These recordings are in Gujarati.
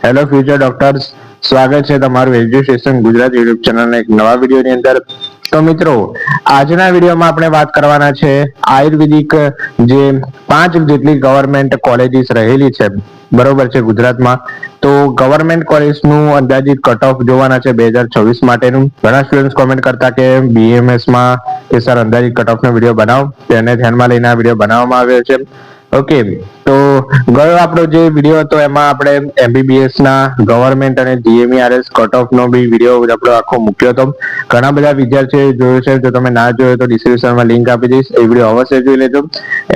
હેલો ફ્યુચર ડોક્ટર્સ, સ્વાગત છે તમારું એજ્યુકેશન ગુજરાત યુટ્યુબ ચેનલના એક નવા વિડીયોની અંદર. તો મિત્રો, આજના વિડીયોમાં આપણે વાત કરવાના છે આયુર્વેદિક જે 5 જેટલી ગવર્મેન્ટ કોલેજીસ રહેલી છે, બરોબર છે, ગુજરાતમાં. તો ગવર્મેન્ટ કોલેજનું અંદાજિત કટ ઓફ જોવાના છે 2024 માટેનું. ઘણા સ્ટુડન્ટ કોમેન્ટ કરતા કે BMS માં કે સર અંદાજિત કટ ઓફ નો વિડીયો બનાવો, તેને ધ્યાનમાં લઈને આ વિડીયો બનાવવામાં આવ્યો છે. ઓકે, તો ગયો આપણો જે વિડીયો હતો એમાં આપણે MBBS ના ગવર્મેન્ટ અને GMERS કટ ઓફ નો બી વિડીયો આપણો આખો મૂક્યો હતો. ઘણા બધા વિદ્યાર્થીઓએ જોયો છે. જો તમે ના જોયો તો ડિસ્ક્રિપ્શનમાં લિંક આપી દઈશ, એ વિડીયો અવશ્ય જોઈ લેજો.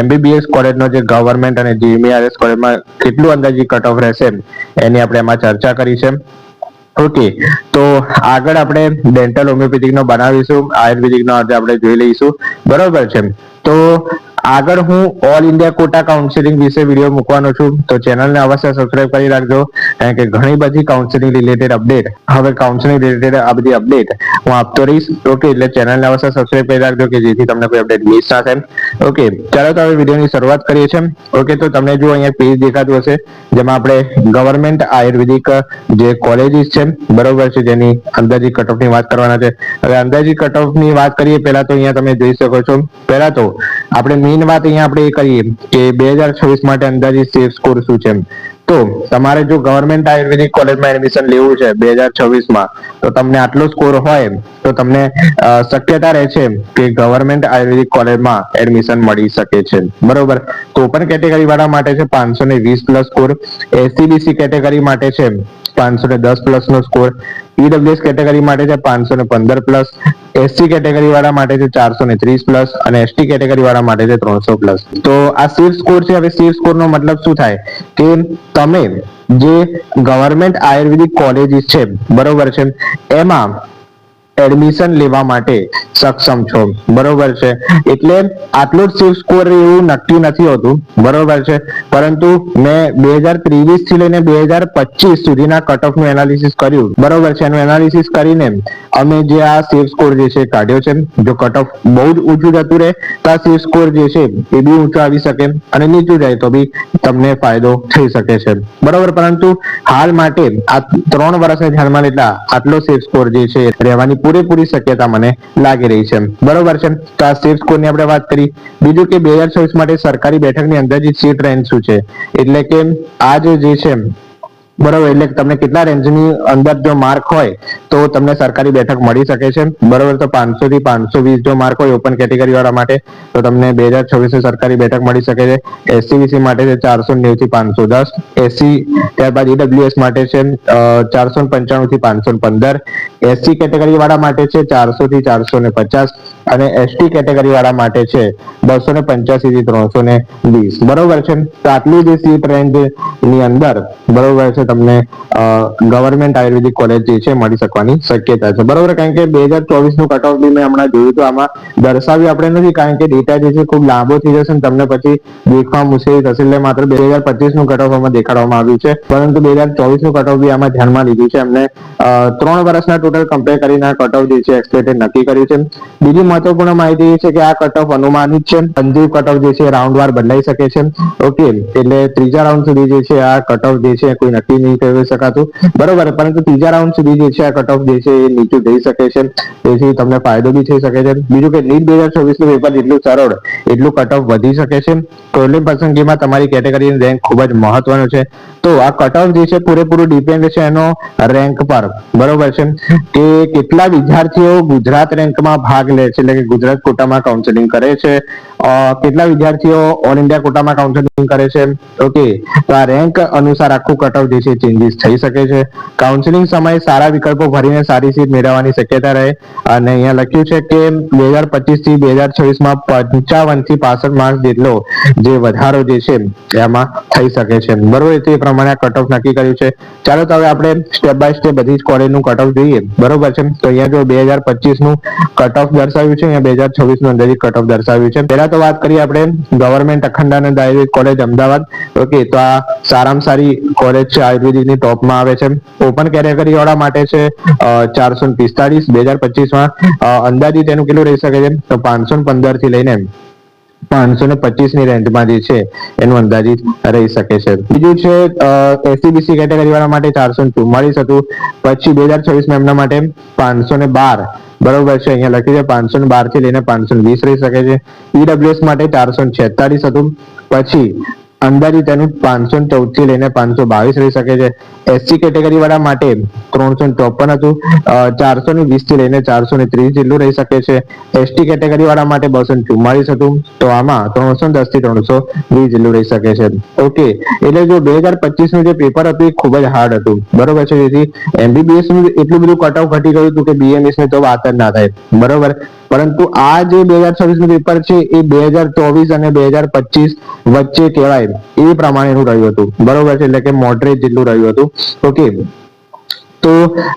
MBBS કોલેજનો જે ગવર્મેન્ટ અને GMERS કોલેજમાં કેટલું અંદાજિત કટ ઓફ રહેશે એની આપણે એમાં ચર્ચા કરી છે. ઓકે, તો આગળ આપણે ડેન્ટલ હોમિયોપેથિક નો બનાવીશું, આયુર્વેદિક નો આજે આપણે જોઈ લઈશું, બરોબર છે. તો આગળ હું ઓલ ઇન્ડિયા કોટા કાઉન્સિલિંગ વિશે વિડીયો મૂકવાનો છું, તો ચેનલને અવશ્ય સબસ્ક્રાઇબ કરી રાખજો, કારણ કે ઘણી બધી કાઉન્સિલિંગ રિલેટેડ અપડેટ, હવે કાઉન્સિલિંગ રિલેટેડ આ બધી અપડેટ હું આપતો રહીશ. ઓકે, એટલે ચેનલને અવશ્ય સબસ્ક્રાઇબ કરી રાખજો કે જેથી તમને કોઈ અપડેટ મિસ ના થાય. ઓકે, ચાલો તો હવે વિડીયોની શરૂઆત કરીએ છીએ. ઓકે, તો તમને જો અહીંયા પેજ દેખાતું હશે જેમાં આપણે ગવર્મેન્ટ આયુર્વેદિક જે કોલેજીસ છે, બરોબર છે, જેની અંદાજિત કટ ઓફ ની વાત કરવાના છે. હવે અંદાજિત કટ ઓફ ની વાત કરીએ પહેલા તો અહીંયા તમે જોઈ શકો છો. પહેલા તો આપણે મેઇન વાત અહીંયા આપણે એ કરીએ કે 2026 માટે અંદાજિત સેફ સ્કોર શું છે. તો તમારે જો ગવર્મેન્ટ આયુર્વેદિક કોલેજમાં એડમિશન લેવું છે 2026 માં, તો તમને આટલો સ્કોર હોય તો તમને શક્યતા રહે છે કે ગવર્મેન્ટ આયુર્વેદિક કોલેજમાં એડમિશન મળી શકે છે, બરોબર. તો ઓપન કેટેગરી વાળા માટે છે 520 પ્લસ સ્કોર, SCBC કેટેગરી માટે છે 510 પ્લસ નો સ્કોર, EWS કેટેગરી માટે છે 515 પ્લસ, SC કેટેગરી વાળા માટે છે 430 પ્લસ અને ST કેટેગરી વાળા માટે છે 300 પ્લસ. તો આ સેફ સ્કોર છે. હવે સેફ સ્કોર નો મતલબ શું થાય કે તમે જે ગવર્મેન્ટ આયુર્વેદિક કોલેજીસ છે, બરોબર છે, એમાં એડમિશન લેવા માટે સક્ષમ છો, બરોબર છે. એટલે આટલો જ સેફ સ્કોર એવું નક્કી નથી હોતું, બરોબર છે. પરંતુ મેં 2023 થી લઈને 2025 સુધીના કટ ઓફ નું એનાલિસિસ કર્યું, બરોબર છે. એનું એનાલિસિસ કરીને અમે જે આ સેફ સ્કોર જે છે કાઢ્યો છે. જો કટ ઓફ બહુ જ ઊંચું જતું રહે તો આ સેફ સ્કોર જે છે એ બી ઊંચો આવી શકે, અને નીચું જાય તો બી તમને ફાયદો થઈ શકે છે, બરોબર. પરંતુ હાલ માટે આ 3 વર્ષને ધ્યાનમાં લેતા આટલો સેફ સ્કોર જે છે રહેવાની પૂરેપૂરી શક્યતા મને લાગી રહી છે, બરોબર છે. તો આ સેફ સ્કોર ની આપણે વાત કરી. બીજું કે 2024 માટે સરકારી બેઠકની અંદાજિત સીટ રેન્જ શું છે, એટલે કે આ જે છે, બરોબર, એટલે તમને કેટલા રેન્જની અંદર જો માર્ક હોય તો તમને સરકારી બેઠક મળી શકે છે, બરોબર. તો 500 થી 520 જો માર્ક હોય ઓપન કેટેગરી વાળા માટે તો તમને 2026 સરકારી બેઠક મળી શકે છે. SCBC માટે છે 490 થી 510, SC ત્યારબાદ EWS માટે છે 495 થી 515, SC કેટેગરી વાળા માટે છે 400 થી 450 અને ST કેટેગરી વાળા માટે છે 285 થી 320, બરોબર છે. તો આટલી જે સીટ રેન્જ ની અંદર, બરોબર છે, તમને ગવર્મેન્ટ આયુર્વેદિક કોલેજ જે છે મળી શકવાની શક્યતા છે, બરોબર. કારણ કે 2024 નું કટ ઓફ બી મેં હમણાં જોયું તો આમાં દર્શાવ્યું આપણે નથી, કારણ કે ડેટા જે છે ખૂબ લાંબો થઈ જશે ને તમને પછી દેખવા મુશ્કેલ થશે. એટલે માત્ર 2025 નું કટ ઓફ આમાં દેખાડવામાં આવ્યું છે, પરંતુ 2024 નું કટ ઓફ બી આમાં ધ્યાનમાં લીધું છે. એમને 3 વર્ષના ટોટલ કમ્પેર કરીને આ કટ ઓફ જે છે એક્સપેક્ટેડ નક્કી કર્યું છે. બીજી મહત્વપૂર્ણ માહિતી એ છે કે આ કટ ઓફ અનુમાનિત છે. અંતિમ કટ ઓફ જે છે રાઉન્ડ વાર બદલાઈ શકે છે. ઓકે, એટલે ત્રીજા રાઉન્ડ સુધી જે છે આ કટ ઓફ જે છે કોઈ નક્કી નહીં કરી શકાતું, બરોબર. પરંતુ ત્રીજા રાઉન્ડ સુધી જે છે આ કટ ઓફ જે છે એ નીચું જઈ શકે છે, તેથી તમને ફાયદો બી થઈ શકે છે. બીજું કે નીટ 2024 નું પેપર જેટલું સરળ એટલું કટ ઓફ વધી શકે છે. કોલેજ પસંદગીમાં તમારી કેટેગરીની રેન્ક ખૂબ જ મહત્વનું છે. તો આ કટ ઓફ જે છે પૂરેપૂરું ડિપેન્ડ છે એનો રેન્ક પર, બરોબર છે, કે કેટલા વિદ્યાર્થીઓ ગુજરાત રેન્કમાં ભાગ લે છે, એટલે કે ગુજરાત કોટામાં કાઉન્સેલિંગ કરે છે, કેટલા વિદ્યાર્થીઓ ઓલ ઇન્ડિયા કોટામાં કાઉન્સેલિંગ કરે છે. ઓકે, તો આ રેન્ક અનુસાર આખું કટ ઓફ જે છે ચેન્જીસ થઈ શકે છે. કાઉન્સેલિંગ સમયે સારા વિકલ્પો ભરીને સારી સીટ મેળવવાની શક્યતા રહે. અને અહીંયા લખ્યું છે કે 2025 થી 2026 માં 55 થી 65 માર્ક જેટલો જે વધારો જે છે એમાં થઈ શકે છે, બરોબર. તે પ્રમાણે આ કટ ઓફ નક્કી કર્યું છે. ચાલો તો હવે આપણે સ્ટેપ બાય સ્ટેપ બધી જ કોલેજનું કટ ઓફ જોઈએ, બરોબર છે. તો અહીંયા જો 2025 નું કટ ઓફ દર્શાવ્યું છે, અહીંયા 2026 નું અંદાજિત કટ ઓફ દર્શાવ્યું છે. પહેલા તો વાત કરીએ આપણે government Akhandanand Ayurveda college Ahmedabad. Okay, તો આ સારામાં સારી કોલેજ છે, આયુર્વેદિકની ટોપમાં આવે છે. ઓપન કેટેગરી વાળા માટે છે 445 2025 માં અંદાજિત એનું કેટલું રહી શકે છે, તો 515 થી લઈને 525 ની રેન્જમાં જે છે એનું અંદાજિત રહી શકે છે. બીજું છે એસસીબીસી કેટેગરી વાળા માટે 444 હતું. પછી 2026 માં એમના માટે 512, બરોબર છે, અહીંયા લખી છે 512 થી લઈને 520 રહી શકે છે. ઈડબ્લ્યુએસ માટે 446 હતું. પછી અંદાજિત એનું 514 થી લઈને 522 રહી શકે છે. એસસી કેટેગરી વાળા માટે 354 હતું. 420 થી લઈને 430 જેટલું રહી શકે છે. એસટી કેટેગરી વાળા માટે 244 હતું. તો આમાં 310 થી 320 જેટલું રહી શકે છે. ઓકે, એટલે જો 2025 નું જે પેપર હતું એ ખૂબ જ હાર્ડ હતું, બરોબર છે. જેથી એમબીબીએસ નું એટલું બધું કટ ઓફ ઘટી ગયું હતું કે બીએમએસ ની તો વાત જ ના થાય, બરોબર. પરંતુ આ જે 2026 નું પેપર છે એ 2024 અને 2025 વચ્ચે કહેવાય એ પ્રમાણેનું રહ્યું હતું, બરોબર છે. એટલે કે મોડરેટ જેટલું રહ્યું હતું. ઓકે, તો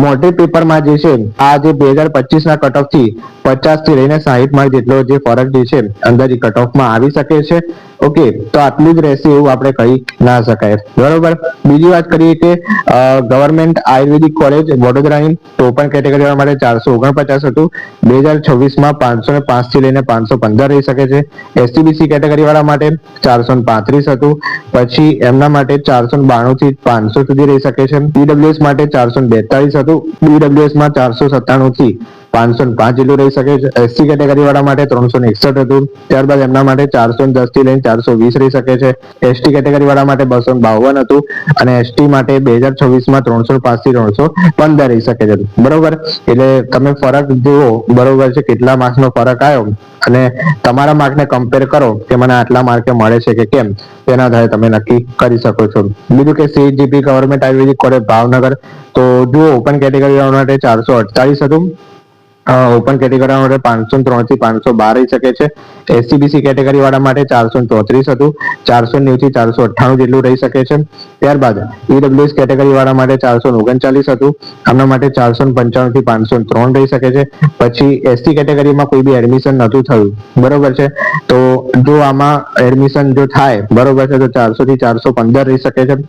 મોડરેટ પેપરમાં જે છે આ જે 2025 ના કટ ઓફ થી 50 થી લઈને 60 માર્ક જેટલો જે ફરક જે છે અંદાજિત કટ ઓફમાં આવી શકે છે. ઓકે, તો આટલું જ રહેશે એવું આપણે કહી ના શકાય, બરોબર. બીજી વાત કરીએ કે ગવર્મેન્ટ આયુર્વેદિક કોલેજ વડોદરાની ટોપન કેટેગરી વાળા માટે 449 હતું. 2026 માં 505 થી લઈને 515 રહી શકે છે. એસસીબીસી કેટેગરી વાળા માટે 435 હતું. પછી એમના માટે 492 થી 500 સુધી રહી શકે છે. ઈડબ્લ્યુએસ માટે 442 હતું. બીડબ્લ્યુએસ માં 497 થી 505 જેટલું રહી શકે છે. એસસી કેટેગરી વાળા માટે 361 હતું. ત્યારબાદ એમના માટે 410 થી લઈને 420 રહી શકે છે. એસટી કેટેગરી વાળા માટે 252 હતું. અને એસટી માટે 2026 માં 305 થી 315 રહી શકે છે, બરોબર. એટલે તમે ફરક જુઓ, બરોબર છે, કેટલા માર્ક્સનો ફરક આવ્યો અને તમારા માર્કને કમ્પેર કરો કે મને આટલા માર્કે મળે છે કે કેમ, તેના આધારે તમે નક્કી કરી શકો છો. બીજું કે સીજીપી ગવર્મેન્ટ આયુર્વેદિક કોલેજ ભાવનગર, તો જુઓ ઓપન કેટેગરી માટે 448 હતું. ઓપન કેટેગરી માટે 503 થી 512 રહી શકે છે. એસસીબીસી કેટેગરી વાળા માટે 434 હતું. 490 થી 498 જેટલું રહી શકે છે. ત્યારબાદ ઈડબ્લ્યુએસ કેટેગરી વાળા માટે 439 હતું. આમના માટે 495 થી 503 રહી શકે છે. પછી એસટી કેટેગરીમાં કોઈ બી એડમિશન નહોતું થયું, બરોબર છે. તો જો આમાં એડમિશન જો થાય, બરોબર છે, તો 400 થી 415 રહી શકે છે.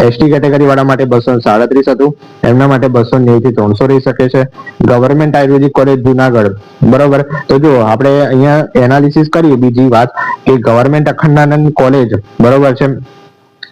એસટી કેટેગરી વાળા માટે 237 હતું. એમના માટે 290 થી 300 રહી શકે છે. ગવર્મેન્ટ આયુર્વેદિક કોલેજ જુનાગઢ, બરોબર. તો જો આપણે અહીંયા એનાલિસિસ કરીએ, બીજી વાત કે ગવર્મેન્ટ અખંડાનંદ કોલેજ, બરોબર છે,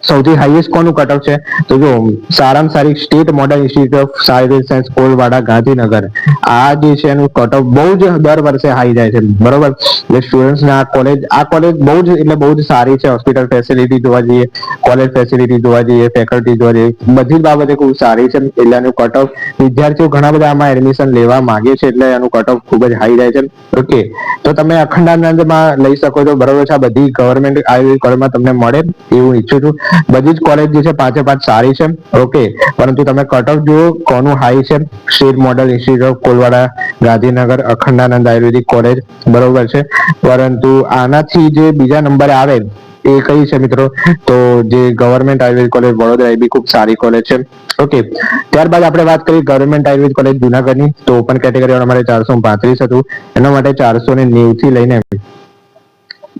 સૌથી હાઈએસ્ટ કોનું કટ ઓફ છે? તો જો સારામાં સારી state model institute of science and Kolvada Gandhinagar, આ જે છે એનું કટ ઓફ બહુ જ દર વર્ષે હાઈ જાય છે, બરોબર. એટલે સ્ટુડન્ટ્સને આ કોલેજ બહુ જ એટલે બહુ જ સારી છે. હોસ્પિટલ ફેસિલિટી જોવા જઈએ, કોલેજ ફેસિલિટી જોવા જઈએ, ફેકલ્ટી જોવા જઈએ, બધી જ બાબતે ખૂબ સારી છે. એટલે એનું કટ ઓફ વિદ્યાર્થીઓ ઘણા બધા આમાં એડમિશન લેવા માંગે છે, એટલે એનું કટ ઓફ ખૂબ જ હાઈ જાય છે. ઓકે, તો તમે અખંડાનંદમાં લઈ શકો છો, બરોબર છે. આ બધી ગવર્મેન્ટ આયુર્વેદિક કોલેજમાં તમને મળે એવું ઈચ્છું છું. બધી જ કોલેજ જે છે 5/5 સારી છે. ઓકે, પરંતુ તમે કટ ઓફ જુઓ કોનું હાઈ છે. State model institute of Kolvada Gandhinagar, Akhandanand Ayurvedic college, બરોબર છે. પરંતુ આનાથી જે બીજા નંબરે આવે એ કઈ છે મિત્રો? તો જે ગવર્મેન્ટ આયુર્વેદિક કોલેજ વડોદરા, એ બી ખૂબ સારી કોલેજ છે. ઓકે, ત્યારબાદ આપણે વાત કરીએ ગવર્મેન્ટ આયુર્વેદિક કોલેજ જુનાગઢની, તો ઓપન કેટેગરી વાળા માટે 435 હતું. એના માટે 490 થી લઈને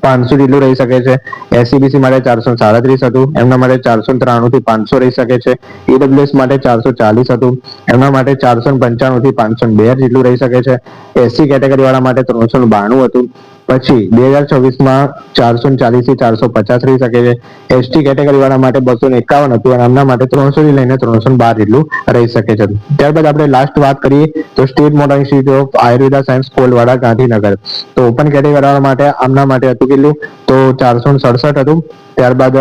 500 જેટલું રહી શકે છે. એસસીબીસી માટે 437 હતું. એમના માટે 493 થી 500 રહી શકે છે. ઈડબ્લ્યુએસ માટે 440 હતું. એમના માટે 495 થી 502 જેટલું રહી શકે છે. એસસી કેટેગરી વાળા માટે 392 હતું. પછી 2026માં 440 થી 450 રહી શકે છે. એસટી કેટેગરી વાળા માટે 251 હતું. અને એમના માટે 300 થી લઈને 312 જેટલું રહી શકે છે. ત્યારબાદ આપણે લાસ્ટ વાત કરીએ તો state model institute of Ayurveda science Kolvada Gandhinagar, તો ઓપન કેટેગરી વાળા માટે આમના માટે હતું કેટલું? તો 467 હતું. ત્યારબાદ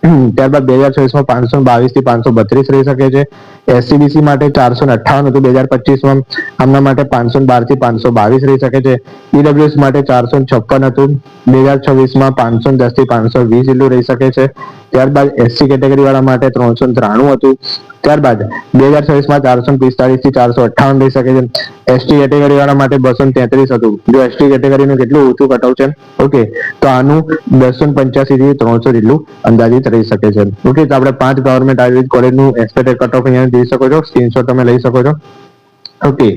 2026માં 522 થી 532 રહી શકે છે. એસસીબીસી માટે 458 હતું 2025માં, આમના માટે 512 થી 522 રહી શકે છે. ઈડબ્લ્યુએસ માટે 456 હતું. 2026માં 510 થી 520 જેટલું રહી શકે છે. ત્યારબાદ એસસી કેટેગરી વાળા માટે 393 હતું. ત્યારબાદ 2026માં 445 થી 458 રહી શકે છે. એસટી કેટેગરી વાળા માટે 233 હતું. જો એસટી કેટેગરીનું કેટલું ઊંચું કટ ઓફ છે, ઓકે, તો આનું 285 થી 300 જેટલું અંદાજિત રહી શકે છે. ઓકે, તો આપણે 5 ગવર્મેન્ટ આયુર્વેદિક કોલેજનું એક્સપેક્ટેડ કટ ઓફ અહીંયા જોઈ શકો છો, સ્ક્રીનશોટ તમે લઈ શકો છો. ઓકે,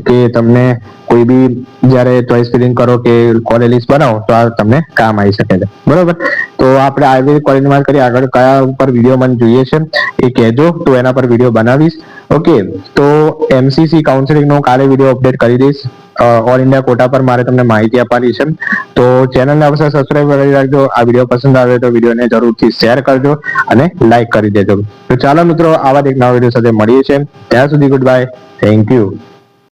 કે તમને કોઈ બી જ્યારે ચોઇસ ફિલિંગ કરો કે કોલેજ લિસ્ટ બનાવો તો આ તમને કામ આવી શકે છે. બરોબર, તો આપણે આયુર્વેદિક કોલેજની વાત કરીએ. આગળ કયા ઉપર વિડીયો મને જોઈએ છે એ કહેજો, તો એના પર વિડીયો બનાવીશ. ઓકે, તો MCC કાઉન્સેલિંગ નો કાલે વિડીયો અપડેટ કરી દઈશ. ઓલ ઇન્ડિયા કોટા પર મારે તમને માહિતી આપવાની છે. તો ચેનલને અવશ્ય સબસ્ક્રાઇબ કરી રાખજો. આ વિડીયો પસંદ આવે તો વિડીયોને જરૂરથી શેર કરજો અને લાઈક કરી દેજો. તો ચાલો મિત્રો, આવા જ એક નવા વિડીયો સાથે મળીએ છીએ. ત્યાં સુધી ગુડ બાય. Thank you.